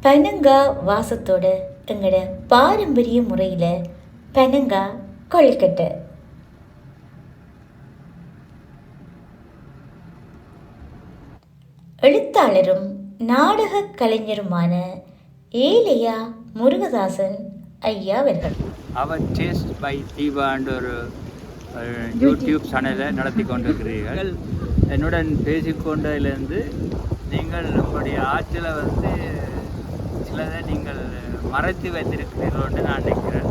பனங்காய் வாசத்தோட எங்களோட பாரம்பரிய முறையில் பனங்காய் கொழுக்கட்டை. எழுத்தாளரும் நாடக கலைஞருமான ஏலையா முருகதாசன் ஐயா அவர்கள் அவர் டேஸ்ட் பை தீபான்ற ஒரு யூடியூப் சேனலை நடத்தி கொண்டிருக்கிறீர்கள். என்னுடன் பேசிக்கொண்டதிலிருந்து நீங்கள் உங்களுடைய ஆற்றலை சிலதை நீங்கள் மறைத்து வைத்திருக்கிறீர்கள் என்று நான் நினைக்கிறேன்.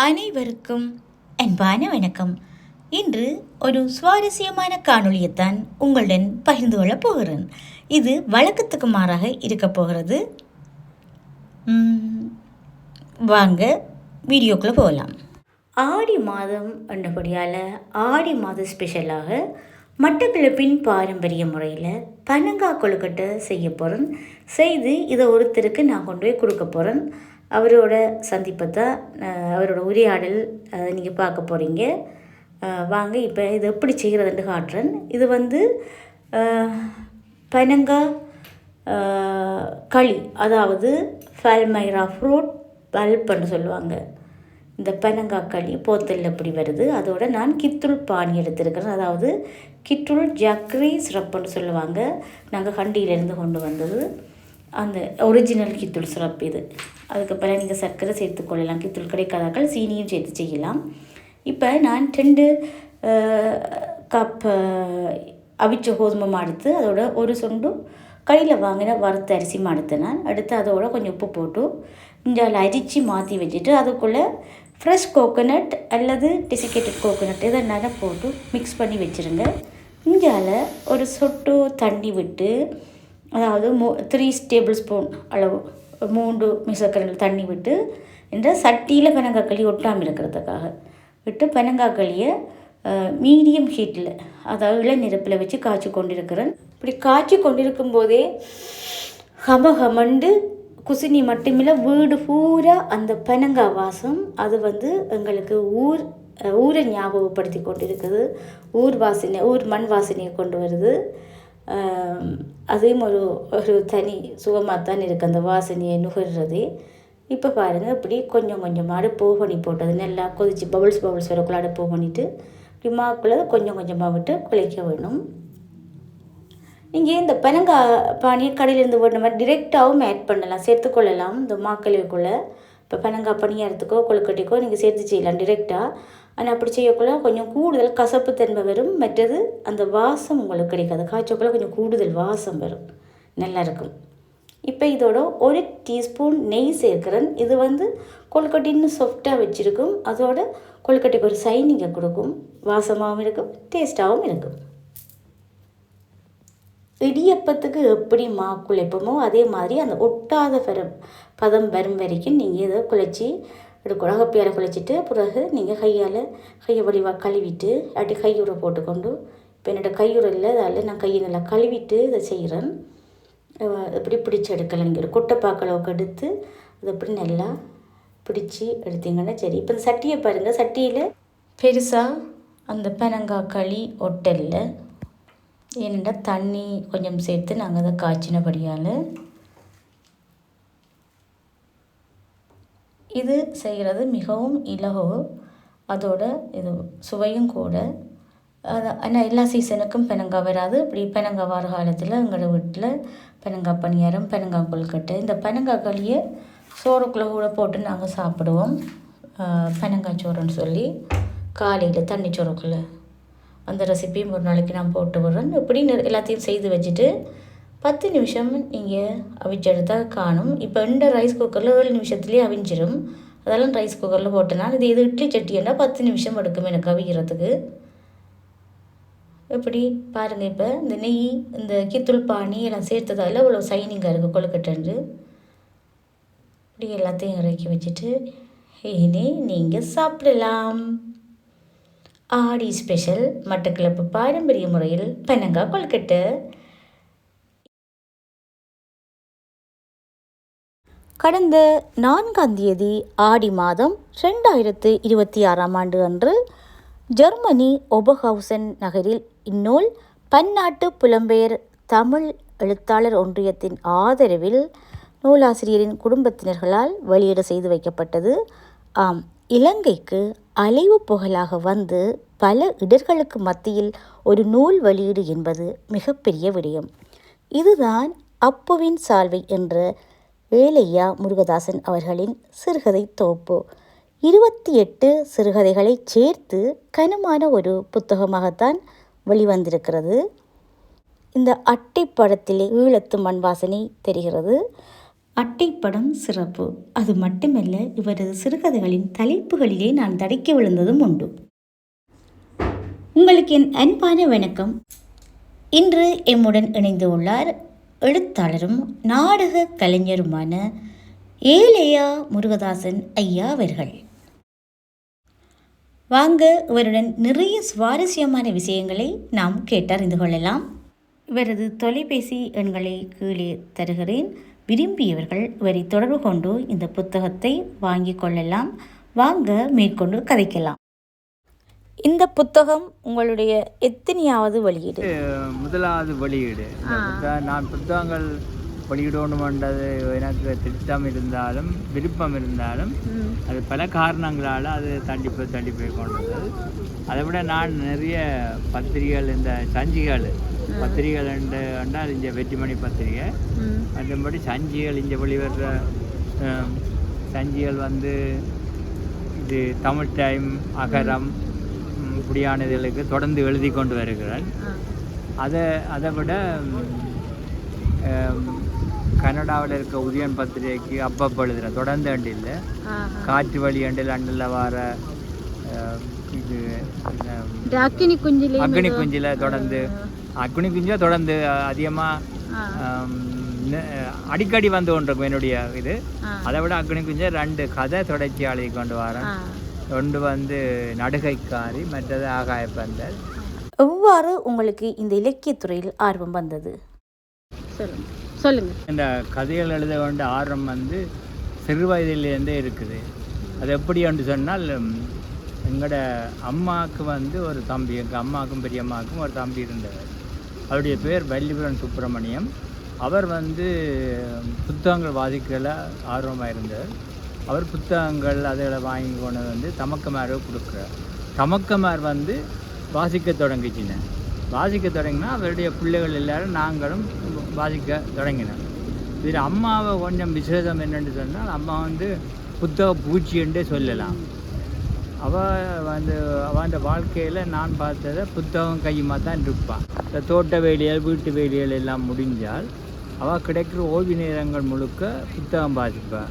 அனைவருக்கும் அன்பான வணக்கம். இன்று ஒரு சுவாரஸ்யமான காணொளியைத்தான் உங்களுடன் பகிர்ந்து கொள்ளப் போகிறேன். இது வழக்கத்துக்கு மாறாக இருக்க போகிறது. வாங்க வீடியோக்குள்ளே போகலாம். ஆடி மாதம் என்றபடியால் ஆடி மாத ஸ்பெஷலாக மட்டக்களப்பின் பாரம்பரிய முறையில் பனங்காய் கொழுக்கட்டை செய்ய போகிறேன். செய்து இதை ஒருத்தருக்கு நான் கொண்டு போய் கொடுக்க போகிறேன். அவரோட சந்திப்பை தான், அவரோட உரையாடல் நீங்கள் பார்க்க போகிறீங்க. வாங்க இப்போ இது எப்படி செய்கிறதுன்னு காட்டுறேன். இது பனங்காய் களி, அதாவது ஃபல்மைரா ஃப்ரூட் பல்ப்னு சொல்லுவாங்க. இந்த பனங்காய் களி போத்தல் எப்படி வருது. அதோட நான் கித்துள் பானி எடுத்துருக்கிறேன். அதாவது கித்துள் ஜக்ரி சிரப்புன்னு சொல்லுவாங்க. நாங்கள் கண்டியிலேருந்து கொண்டு வந்தது அந்த ஒரிஜினல் கித்துள் சிரப் இது. அதுக்கப்புறம் நீங்கள் சர்க்கரை சேர்த்துக்கொள்ளலாம். கித்துள் கிடைக்காதாக்கள் சீனியும் சேர்த்து செய்யலாம். இப்போ நான் 2 கப் அவிச்ச கோதுமை எடுத்து அதோட ஒரு சொண்டு கடையில் வாங்கின வறுத்த அரிசி எடுத்தேன். நான் எடுத்து அதோட கொஞ்சம் உப்பு போட்டு இஞ்சால் அரிச்சு மாற்றி வச்சுட்டு அதுக்குள்ளே ஃப்ரெஷ் கோகோனட் அல்லது டெசிகேட்டட் கோகோனட் இதெல்லாம் போட்டு மிக்ஸ் பண்ணி வச்சுருங்க. இஞ்சால் ஒரு சொட்டு தண்ணி விட்டு, அதாவது 3 டேபிள் ஸ்பூன் அளவு 3 மிசக்கரல் தண்ணி விட்டு இந்த சட்டியில் பனங்காய் களி ஒட்டாமல் இருக்கிறதுக்காக விட்டு பனங்காய் களியை மீடியம் ஹீட்டில், அதாவது இளநெருப்பில் வச்சு காய்ச்சி கொண்டிருக்கிறேன். இப்படி காய்ச்சி கொண்டிருக்கும் போதே ஹமஹமண்டு குசினி மட்டுமில்லை வீடு பூரா அந்த பனங்காய் வாசம் அது எங்களுக்கு ஊரை ஞாபகப்படுத்தி கொண்டிருக்குது. ஊர் மண் வாசனையை கொண்டு வருது. அதையும் ஒரு தனி சுகமாக தான் இருக்குது அந்த வாசனையை நுகர்றது. இப்போ பாருங்கள், இப்படி கொஞ்சம் கொஞ்சமாக அடுப்பு பண்ணி போட்டது நல்லா கொதிச்சு பபுள்ஸ் வரக்குள்ள அடுப்பு பண்ணிவிட்டு இப்படி மாக்குள்ளே கொஞ்சம் கொஞ்சமாக விட்டு குழைக்க வேணும். நீங்கள் இந்த பனங்காய் பானியை கடையிலேருந்து போட்ட மாதிரி டிரெக்டாகவும் ஆட் பண்ணலாம், சேர்த்துக்கொள்ளலாம். இந்த மாக்கழுவிக்குள்ளே இப்போ பனங்காய் பணியாரத்துக்கோ கொழுக்கட்டைக்கோ நீங்கள் சேர்த்து செய்யலாம் டிரெக்டாக. ஆனால் அப்படி செய்யக்குள்ள கொஞ்சம் கூடுதல் கசப்பு தன்மை வரும். மற்றது அந்த வாசம் உங்களுக்கு கிடைக்காது. காய்ச்சக்குள்ள கொஞ்சம் கூடுதல் வாசம் வரும், நல்லாயிருக்கும். இப்போ இதோட 1 டீஸ்பூன் நெய் சேர்க்கிறேன். இது கொழுக்கட்டின்னு சாஃப்டாக வச்சுருக்கும். அதோட கொழுக்கட்டைக்கு ஒரு சைனிங்கை கொடுக்கும். வாசமாகவும் இருக்கும், டேஸ்ட்டாகவும் இருக்கும். இடியப்பத்துக்கு எப்படி குழைப்போமோ அதே மாதிரி அந்த ஒட்டாத பதம் வரும் வரைக்கும் நீங்கள் இதை குழைச்சி எடுக்கணும். அகப்பையால் குழைச்சிட்டு பிறகு நீங்கள் கையை வடிவாக கழுவிட்டு அப்படி கையுறை போட்டுக்கொண்டு, இப்போ என்னோடய கையுறை இல்லை, அதில் நான் கையை நல்லா கழுவிட்டு இதை செய்கிறேன். இப்படி பிடிச்சி எடுக்கலாம். நீங்கள் ஒரு கொட்டைப்பாக்களவுக்கு எடுத்து அதை இப்படி நல்லா பிடிச்சி எடுத்தீங்கன்னா சரி. இப்போ இந்த சட்டியை பாருங்கள், சட்டியில் பெருசாக அந்த பனங்காய் களி ஒட்டலில், ஏனெண்டா தண்ணி கொஞ்சம் சேர்த்து நாங்கள் அதை காய்ச்சினபடியால். இது செய்கிறது மிகவும் இலகு, அதோட இது சுவையும் கூட. ஆனால் எல்லா சீசனுக்கும் பனங்காய் வராது. இப்படி பனங்காய் வர காலத்தில் எங்களோட வீட்டில் பனங்காய் பணியாரம், பனங்காய் கொழுக்கட்டை, இந்த பனங்காய் களியை சோறுக்குள்ளே கூட போட்டு நாங்கள் சாப்பிடுவோம். பனங்காய் சோறுன்னு சொல்லி காலையில் தண்ணி சோறுக்குள்ளே அந்த ரெசிப்பியும் ஒரு நாளைக்கு நான் போட்டு விடுறேன். இப்படி எல்லாத்தையும் செய்து வச்சுட்டு 10 நிமிஷம் நீங்கள் அவிச்செடுத்தால் காணும். இப்போ இந்த ரைஸ் குக்கரில் 7 நிமிஷத்துலேயே அவிஞ்சிடும். அதெல்லாம் ரைஸ் குக்கரில் போட்டேன்னா இது இட்லி சட்டின்னா 10 நிமிஷம் எடுக்கும் எனக்கு அவிக்கிறதுக்கு. இப்படி பாருங்கள், இப்போ இந்த நெய், இந்த கித்துள் பானி எல்லாம் சேர்த்ததால் இவ்வளோ சைனிங்காக இருக்குது கொழுக்கட்டை. இப்படி எல்லாத்தையும் இறக்கி வச்சுட்டு இனி நீங்கள் சாப்பிடலாம். ஆடி ஸ்பெஷல் மட்டக்களப்பு பாரம்பரிய முறையில் பனங்காய் கொழுக்கட்டை. கடந்த 4ஆம் தேதி ஆடி மாதம் 2026 அன்று ஜெர்மனி ஒபஹவுசன் நகரில் இந்நூல் பன்னாட்டு புலம்பெயர் தமிழ் எழுத்தாளர் ஒன்றியத்தின் ஆதரவில் நூலாசிரியரின் குடும்பத்தினர்களால் வெளியிட செய்து வைக்கப்பட்டது. ஆம், இலங்கைக்கு அலைவு புகழாக வந்து பல இடர்களுக்கு மத்தியில் ஒரு நூல் வெளியீடு என்பது மிகப்பெரிய விடயம். இதுதான் அப்புவின் சால்வை என்ற ஏலையா முருகதாசன் அவர்களின் சிறுகதை தொகுப்பு. 28 சிறுகதைகளை சேர்த்து கனமான ஒரு புத்தகமாகத்தான் வெளிவந்திருக்கிறது. இந்த அட்டைப்படத்திலே ஈழத்து மண் வாசனை தெரிகிறது. அட்டைப்படம் சிறப்பு. அது மட்டுமல்ல, இவரது சிறுகதைகளின் தலைப்புகளிலே நான் தடைக்க விழுந்ததும் உண்டு. உங்களுக்கு என் அன்பான வணக்கம். இன்று எம்முடன் இணைந்து உள்ளார் எழுத்தாளரும் நாடக கலைஞருமான ஏலையா முருகதாசன் ஐயா அவர்கள். வாங்க, இவருடன் நிறைய சுவாரஸ்யமான விஷயங்களை நாம் கேட்டறிந்து கொள்ளலாம். இவரது தொலைபேசி எண்களை கீழே தருகிறேன். விரும்பியவர்கள் இவரை தொடர்பு கொண்டு இந்த புத்தகத்தை வாங்கி கொள்ளலாம். வாங்க மேற்கொண்டு கதைக்கலாம். இந்த புத்தகம் உங்களுடைய எத்தனையாவது வெளியீடு? முதலாவது வெளியீடு. நான் புத்தகங்கள் வெளியிடணுமென்றது எனக்கு திட்டம் இருந்தாலும் விருப்பம் இருந்தாலும் அது பல காரணங்களால் அது தள்ளி போய் கொண்டது. அதை விட நான் நிறைய பத்திரிகைகள், இந்த சஞ்சிகள் பத்திரிகைகள் என்றால் இங்கே வெற்றிமணி பத்திரிகை, மற்றபடி சஞ்சிகள் இங்கே வெளிவர்ற சஞ்சிகள் வந்து இது தமிழ் டைம், அகரம் இப்படியான இதுகளுக்கு தொடர்ந்து எழுதி கொண்டு வருகிறேன். அதை விட கனடாவில் இருக்க உதயன் பத்திரிகைக்கு அப்பப்போ எழுதுகிறேன். தொடர்ந்து அண்டில் காற்று வழி அண்டில் வர இது அக்னி குஞ்சில் தொடர்ந்து அக்னி குஞ்சில் தொடர்ந்து அதிகமாக அடிக்கடி வந்து கொண்டிருக்கும் என்னுடைய இது. அதை விட அக்னி குஞ்சை 2 கதை தொடர்ச்சி எழுதி கொண்டு வரேன். ஒன்று வந்து நடுகைக்காரி, மற்றது ஆகாயப்பந்தல். எவ்வாறு உங்களுக்கு இந்த இலக்கியத்துறையில் ஆர்வம் வந்தது? சொல்லுங்க. இந்த கதைகள் எழுத வேண்டிய ஆர்வம் வந்து சிறு வயதிலேருந்தே இருக்குது. அது எப்படி என்று சொன்னால், எங்களோட அம்மாவுக்கு வந்து ஒரு தம்பி, எங்கள் அம்மாவுக்கும் பெரியம்மாவுக்கும் ஒரு தம்பி இருந்தவர். அவருடைய பேர் வள்ளிபுரன் சுப்பிரமணியம். அவர் வந்து புத்தகங்கள் வாசிக்கல ஆர்வமாக இருந்தவர். அவர் புத்தகங்கள் அதில் வாங்கி கொண்டு வந்து தமக்கமாரோ கொடுக்குறார். தமக்கமார் வந்து வாசிக்க தொடங்கினா அவருடைய பிள்ளைகள் எல்லாரும் நாங்களும் வாசிக்க தொடங்கினோம். இதில் அம்மாவை கொஞ்சம் விசேஷம் என்னென்னு சொன்னால், அம்மா வந்து புத்தக பூச்சி என்றே சொல்லலாம். அவன் வாழ்க்கையில் நான் பார்த்ததை புத்தகம் கையுமா தான் இருப்பான். இந்த தோட்ட வேலைகள், வீட்டு வேலைகள் எல்லாம் முடிஞ்சால் அவள் கிடைக்கிற ஓய்வு நேரங்கள் முழுக்க புத்தகம் வாசிப்பாள்.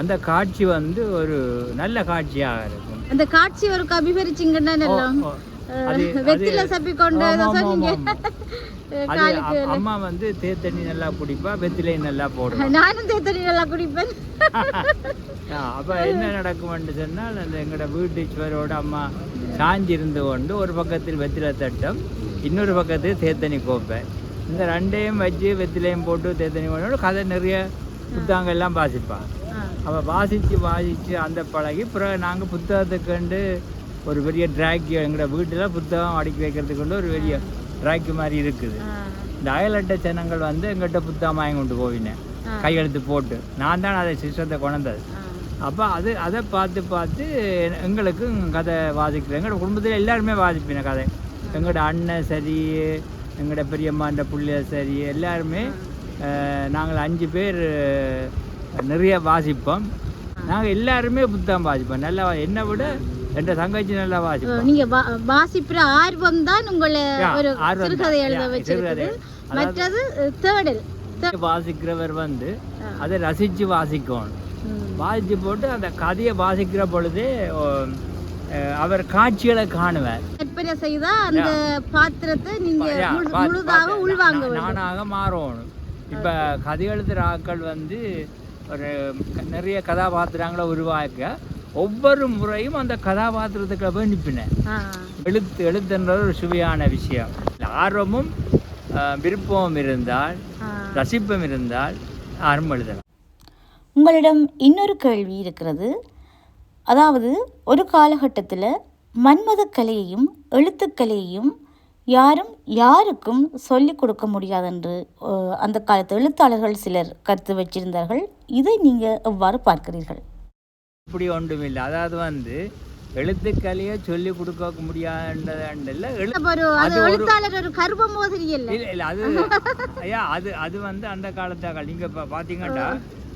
அந்த காட்சி வந்து ஒரு நல்ல காட்சியாக இருக்கும். அந்த காட்சி ஒரு அபிபரிச்சிங்கன்னா அம்மா வந்து தேத்தண்ணி நல்லா குடிப்பா, வெத்திலையும் நல்லா போடுவா. நானும் தேத்தண்ணி நல்லா குடிப்பேன். அப்ப என்ன நடக்கும்னு சொன்னால், அந்த எங்களோட வீட்டு சுவரோட அம்மா சாஞ்சி இருந்து கொண்டு ஒரு பக்கத்தில் வெத்திலை தட்டம், இன்னொரு பக்கத்தில் தேத்தண்ணி கோப்பேன். இந்த 2ஐயும் வச்சு வெத்திலையும் போட்டு தேத்தண்ணி போட்டு கதை நிறைய புத்தகங்கள் எல்லாம் வாசிப்பான். அவள் வாசித்து அந்த பழகி பிறகு நாங்கள் புத்தகத்துக்கு ஒரு பெரிய ட்ராக்கி, எங்களோட வீட்டில் புத்தகம் அடுக்கி வைக்கிறதுக்கு ஒரு பெரிய ட்ராக்கி மாதிரி இருக்குது. இந்த அயலட்ட ஜனங்கள் வந்து எங்கிட்ட புத்தகம் வாங்கி கொண்டு போவினேன், கையெழுத்து போட்டு. நான் தான் அதை சிஸ்டத்தை கொண்டது. அப்போ அதை பார்த்து எங்களுக்கு கதை வாசிக்கிறேன். எங்களோட குடும்பத்தில் எல்லாருமே வாசிப்பினேன் கதை. எங்களோட அண்ணன் சரி, எங்களோட பெரியம்மான்ற பிள்ளைய சரி, எல்லாருமே நாங்கள் 5 பேர் நிறைய வாசிப்போம். நாங்கள் எல்லாருமே புத்தகம் வாசிப்போம். நல்லா என்னை விட என்ற தங்கச்சி நல்லா வாசிப்போம். நீங்க வாசிப்புற ஆர்வம் தான் உங்களை ஒரு சிறுகதை எழுத வச்சிருக்குது. மற்றது தேடல். வாசிக்கிறவர் வந்து அதை ரசித்து வாசிக்கணும். வாசித்து போட்டு அந்த கதையை வாசிக்கிற பொழுதே அவர் காட்சிகளை காணுவார். கற்பனை செய்தா அந்த பாத்திரத்தை நீங்க முழுதாக உள்வாங்க நானாக மாறணும். இப்போ கதை எழுதுகிற ஆட்கள் வந்து ஒரு நிறைய கதாபாத்திரங்களை உருவாக்க ஒவ்வொரு முறையும் அந்த கதாபாத்திரத்துக்கு வேண்டிப்பினேன். எழுத்துன்றது ஒரு சுவையான விஷயம். ஆர்வமும் விருப்பமும் இருந்தால், ரசிப்பும் இருந்தால் யாரும் எழுதலாம். உங்களிடம் இன்னொரு கேள்வி இருக்கிறது. அதாவது ஒரு காலகட்டத்தில் மன்மத கலையையும் எழுத்துக்கலையையும் யாருக்கும் சொல்லிக் கொடுக்க முடியாதென்று அந்த காலத்து எழுத்தாளர்கள் சிலர் கருத்து வச்சிருந்தார்கள். இதை நீங்கள் எவ்வாறு பார்க்கிறீர்கள்? இப்படி ஒன்றுமில்லை. அதாவது எழுத்துக்கலையை சொல்லி கொடுக்க முடியாதுன்றதில்ல. எழுத்தாளர் ஒரு கர்வ மாதிரி இல்லை அது ஐயா அது அந்த காலத்தாக நீங்க பாத்தீங்கன்னா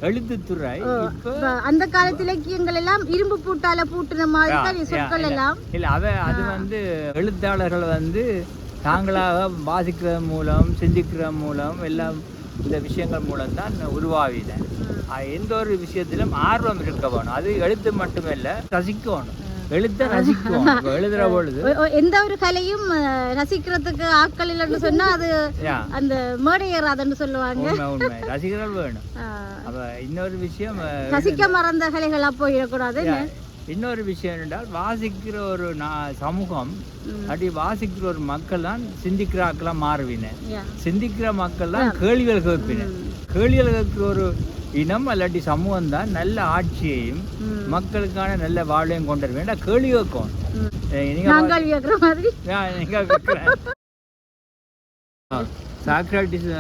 எழுத்துத்துறை இப்போ அந்த காலத்து இலக்கியங்கள் எல்லாம் இரும்பு பூட்டால பூட்டுன மாதிரி சொற்கள் எல்லாம் இல்ல அது எழுத்தாளர்கள் தாங்களாக வாசிக்கிற மூலம் சிந்திக்கிற மூலம் எல்லாம் இந்த விஷயங்கள் மூலம் தான் உருவாவின. எந்த ஒரு விஷயத்திலும் ஆர்வம் இருக்க வேணும். அது எழுத்து மட்டுமில்ல, ரசிக்கணும். எழுத்த ரசிக்கும். எழுதுற பொழுது எந்த ஒரு கலையும் ரசிக்கிறதுக்கு ஆட்கள் இல்லைன்னு சொன்னா அது அந்த மேடையேறாதுன்னு சொல்லுவாங்க. உண்மை ரசிகர்கள் வேணும். அப்ப இன்னொரு விஷயம், ரசிக்க மறந்த கலைகளா போயிடக்கூடாது. இன்னொரு விஷயம் என்றால் வாசிக்கிற ஒரு சமூகம் அப்படி வாசிக்கிற ஒரு மக்கள் தான் சிந்திக்கிற ஆக்கெல்லாம் மாறுவின. சிந்திக்கிற மக்கள் தான் கேள்விகள் கேட்பின. கேள்விகள் கேட்கிற ஒரு இனம் அல்லாட்டி சமூகம் தான் நல்ல ஆட்சியையும் மக்களுக்கான நல்ல வாழ்வையும் கொண்டு வர வேண்டாம். கேள்வி கேட்கும். சாக்ரட்டிஸ்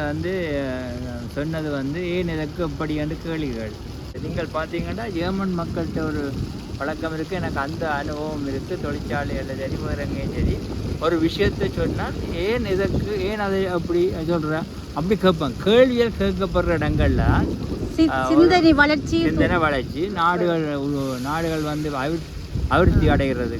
சொன்னது ஏன் இதற்கு எப்படி என்று கேள்விகள். நீங்கள் பார்த்தீங்கன்னா ஜெர்மன் மக்கள்கிட்ட ஒரு பழக்கம் இருக்குது. எனக்கு அந்த அனுபவம் இருக்குது. தொழிற்சாலையில் சரி வேறங்கேயும் சரி ஒரு விஷயத்தை சொன்னால் ஏன் அதை அப்படி சொல்கிறேன் அப்படி கேட்பேன். கேள்விகள் கேட்கப்படுற இடங்கள்ல சிந்தனை வளர்ச்சி நாடுகள் அபிவிருத்தி அடைகிறது.